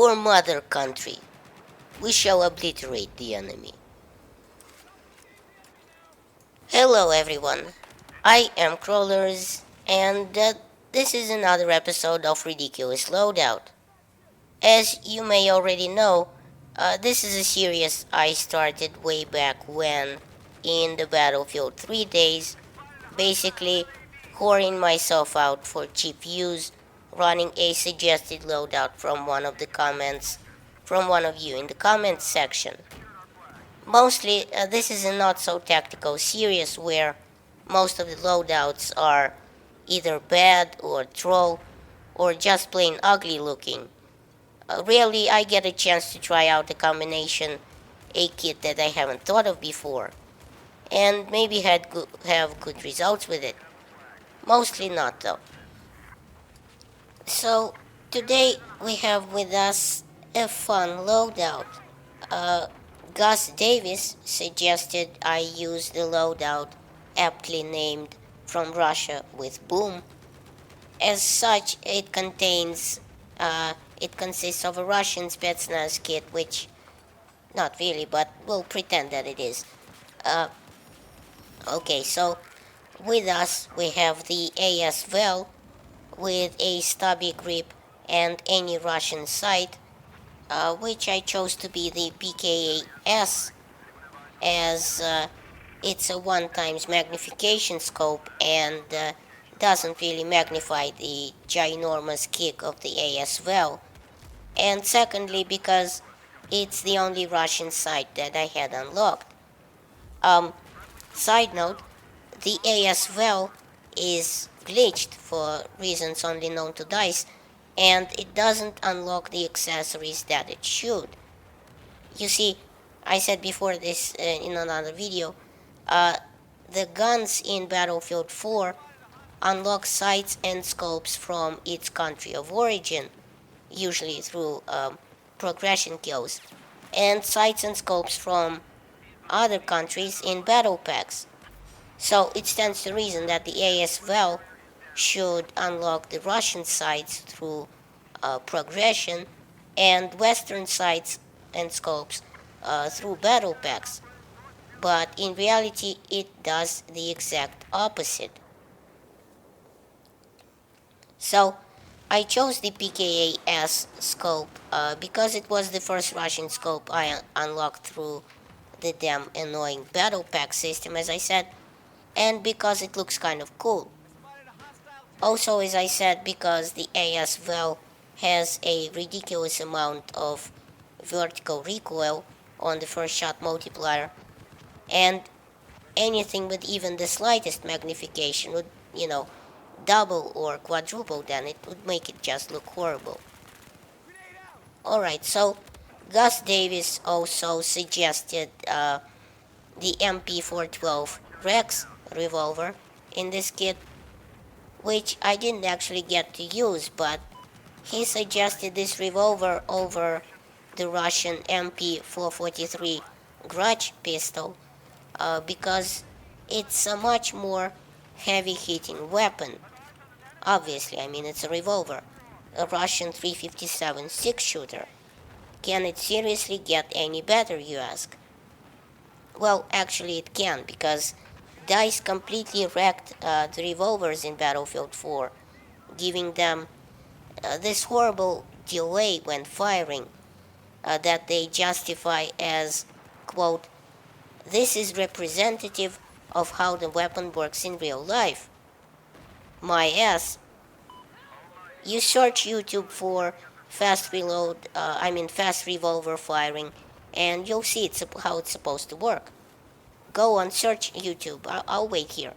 For mother country, we shall obliterate the enemy. Hello everyone, I am Crawlers, and this is another episode of Ridiculous Loadout. As you may already know, this is a series I started way back when, in the Battlefield 3 days, basically whoring myself out for cheap views, running a suggested loadout from one of you in the comments section. Mostly, this is a not so tactical series where most of the loadouts are either bad or troll or just plain ugly looking. Rarely I get a chance to try out a kit that I haven't thought of before, and maybe have good results with it. Mostly not though. So today we have with us a fun loadout. Uh, Gus Davis suggested I use the loadout aptly named From Russia with Boom. As such, it consists of a Russian Spetsnaz kit, which not really, but we'll pretend that it is. Uh, okay, so with us we have the AS Vel with a stubby grip and any Russian sight, which I chose to be the PKA-S, as it's a 1 times magnification scope and doesn't really magnify the ginormous kick of the AS Vel, and secondly because it's the only Russian sight that I had unlocked. Um, Side note, the AS Vel is glitched for reasons only known to DICE, and it doesn't unlock the accessories that it should. You see, I said before this in another video, uh, the guns in Battlefield 4 unlock sights and scopes from its country of origin, usually through progression kills, and sights and scopes from other countries in battle packs. So it stands to reason that the AS Vel should unlock the Russian sights through progression and Western sights and scopes through battle packs. But in reality, it does the exact opposite. So I chose the PKA-S scope because it was the first Russian scope I unlocked through the damn annoying battle pack system, as I said, and because it looks kind of cool. Also, as I said, because the AS Vel has a ridiculous amount of vertical recoil on the first shot multiplier, and anything with even the slightest magnification would, double or quadruple, then it would make it just look horrible. Alright, so Gus Davis also suggested the MP412 Rex revolver in this kit, which I didn't actually get to use, but he suggested this revolver over the Russian MP443 Grudge pistol because it's a much more heavy-hitting weapon. Obviously, I mean, it's a revolver, a Russian 357 6-shooter. Can it seriously get any better, you ask? Well, actually it can, because DICE completely wrecked the revolvers in Battlefield 4, giving them this horrible delay when firing that they justify as, quote, "This is representative of how the weapon works in real life." My ass. You search YouTube for fast revolver firing, and you'll see how it's supposed to work. Go on, search YouTube. I'll wait here.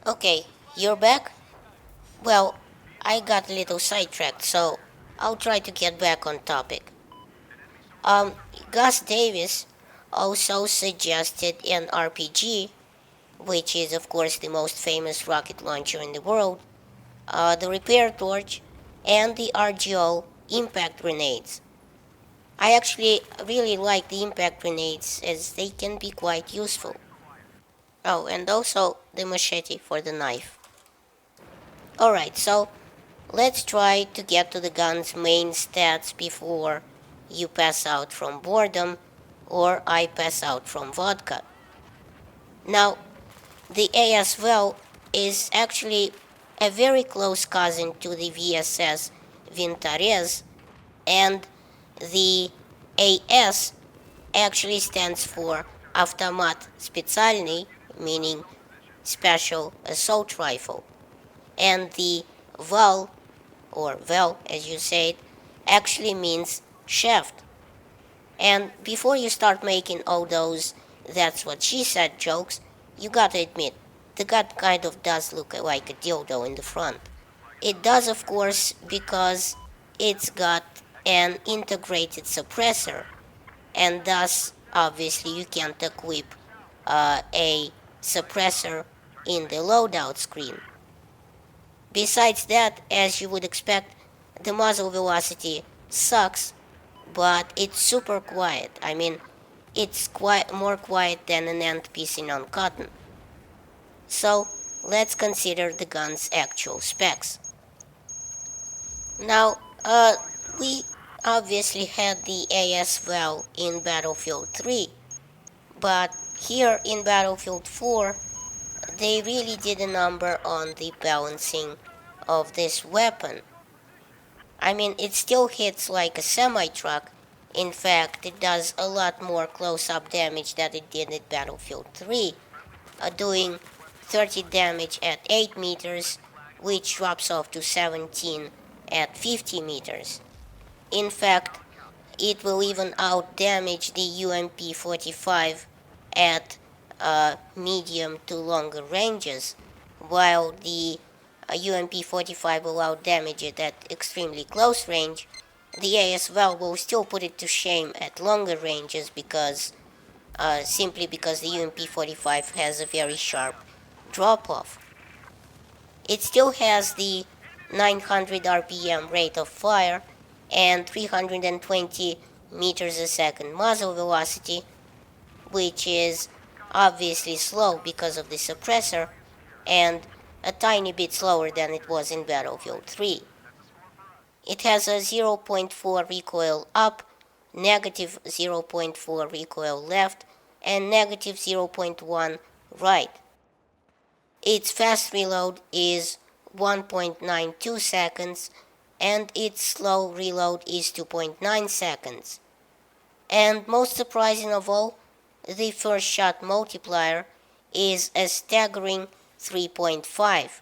Okay, you're back? Well, I got a little sidetracked, so I'll try to get back on topic. Gus Davis also suggested an RPG, which is of course the most famous rocket launcher in the world, the repair torch, and the RGO impact grenades. I actually really like the impact grenades as they can be quite useful. Oh, and also the machete for the knife. Alright, so let's try to get to the gun's main stats before you pass out from boredom or I pass out from vodka. Now, the AS-12 is actually a very close cousin to the VSS Vintarez, and the AS actually stands for Автомат Специальный, meaning Special Assault Rifle, and the VAL, or VAL as you say it, actually means shaft. And before you start making all those "that's what she said" jokes, you gotta admit, the gun kind of does look like a dildo in the front. It does, of course, because it's got an integrated suppressor, and thus, obviously, you can't equip a suppressor in the loadout screen. Besides that, as you would expect, the muzzle velocity sucks, but it's super quiet. I mean, it's quite more quiet than an ant pissing on cotton. So, let's consider the gun's actual specs. Now, we obviously had the AS well in Battlefield 3, but here in Battlefield 4, they really did a number on the balancing of this weapon. I mean, it still hits like a semi-truck. In fact, it does a lot more close-up damage than it did in Battlefield 3, doing 30 damage at 8 meters, which drops off to 17 at 50 meters. In fact, it will even out-damage the UMP-45 at medium to longer ranges, while the UMP-45 will out-damage it at extremely close range. The AS-well will still put it to shame at longer ranges because simply because the UMP-45 has a very sharp drop-off. It still has the 900 RPM rate of fire and 320 meters a second muzzle velocity, which is obviously slow because of the suppressor and a tiny bit slower than it was in Battlefield 3. It has a 0.4 recoil up, negative 0.4 recoil left, and negative 0.1 right. Its fast reload is 1.92 seconds, and its slow reload is 2.9 seconds. And most surprising of all, the first shot multiplier is a staggering 3.5,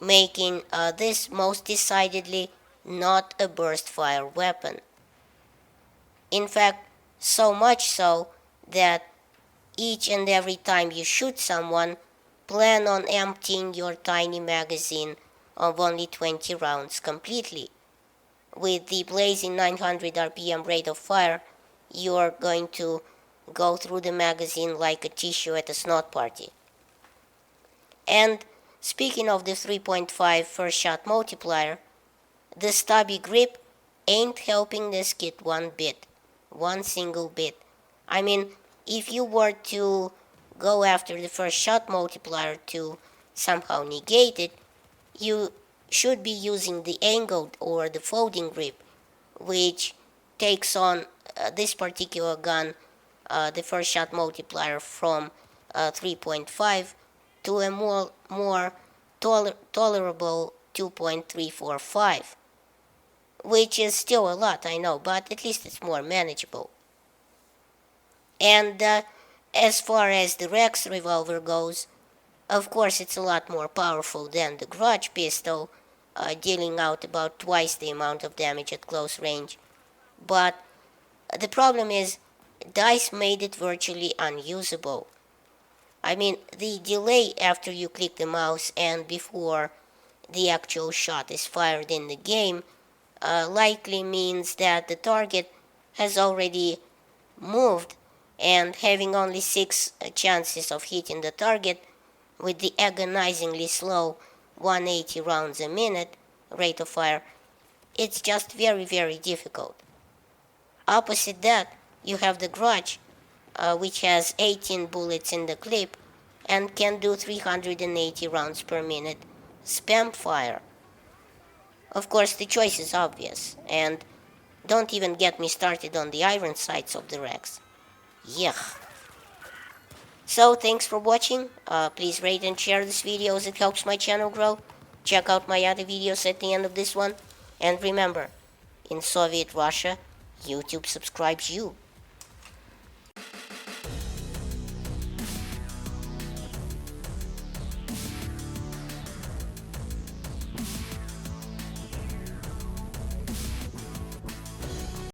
making this most decidedly not a burst fire weapon. In fact, so much so that each and every time you shoot someone, plan on emptying your tiny magazine of only 20 rounds completely. With the blazing 900 RPM rate of fire, you're going to go through the magazine like a tissue at a snot party. And speaking of the 3.5 first shot multiplier, the stubby grip ain't helping this kit one bit. One single bit. I mean, if you were to go after the first shot multiplier to somehow negate it, you should be using the angled or the folding grip, which takes on this particular gun, the first shot multiplier from 3.5 to a more tolerable 2.345, which is still a lot, I know, but at least it's more manageable. And as far as the Rex revolver goes, of course it's a lot more powerful than the Grudge pistol, dealing out about twice the amount of damage at close range. But the problem is, DICE made it virtually unusable. I mean, the delay after you click the mouse and before the actual shot is fired in the game likely means that the target has already moved, and having only 6 chances of hitting the target with the agonizingly slow 180 rounds a minute rate of fire, it's just very, very difficult. Opposite that, you have the Grudge, which has 18 bullets in the clip and can do 380 rounds per minute spam fire. Of course, the choice is obvious, and don't even get me started on the iron sights of the Rex. Yuck. So, thanks for watching. Please rate and share this video as it helps my channel grow. Check out my other videos at the end of this one. And remember, in Soviet Russia, YouTube subscribes you.